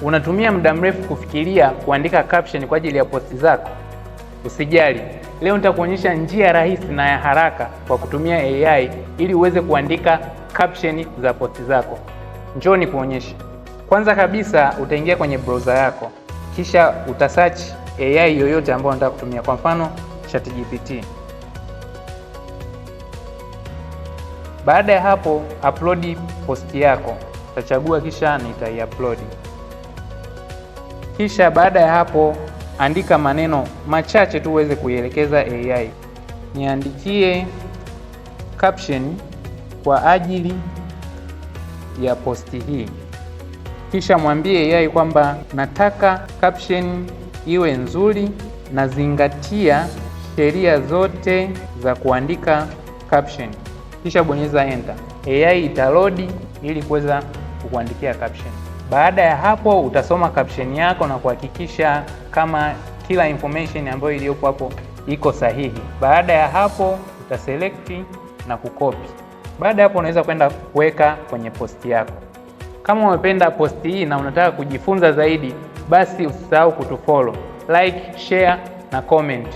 Unatumia muda mrefu kufikiria kuandika caption kwa ajili ya posti zako? Usijali. Leo nitakuonyesha njia rahisi na ya haraka kwa kutumia AI ili uweze kuandika caption za posti zako. Njoo nikuonyeshe. Kwanza kabisa utaingia kwenye browser yako. Kisha utasearch AI yoyote ambayo unataka kutumia, kwa mfano ChatGPT. Baada ya hapo upload posti yako. Utachagua kisha nitai-upload. Kisha baada ya hapo andika maneno machache tu uweze kuielekeza AI. Niandikie caption kwa ajili ya posti hii. Kisha mwambie AI kwamba nataka caption iwe nzuri na zingatia sheria zote za kuandika caption. Kisha bonyeza enter. AI itaload ili kuweza kukuandikia caption. Baada ya hapo utasoma caption yako na kuhakikisha kama kila information ambayo iliyopo hapo iko sahihi. Baada ya hapo utaselect na kucopy. Baada ya hapo unaweza kwenda kuweka kwenye posti yako. Kama umependa posti hii na unataka kujifunza zaidi, basi usisahau kutufollow, like, share na comment.